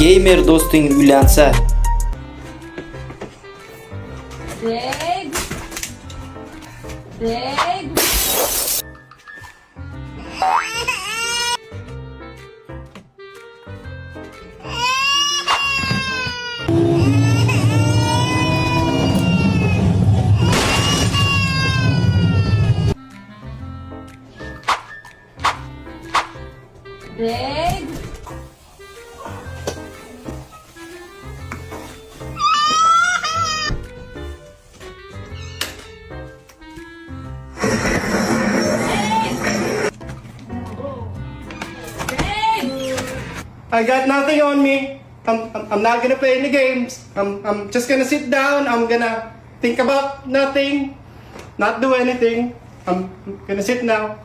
Gamer do'sting uylansa. Babe. Babe. Babe. I got nothing on me. I'm not gonna play any games. I'm just gonna sit down. I'm gonna think about nothing, not do anything. I'm gonna sit now.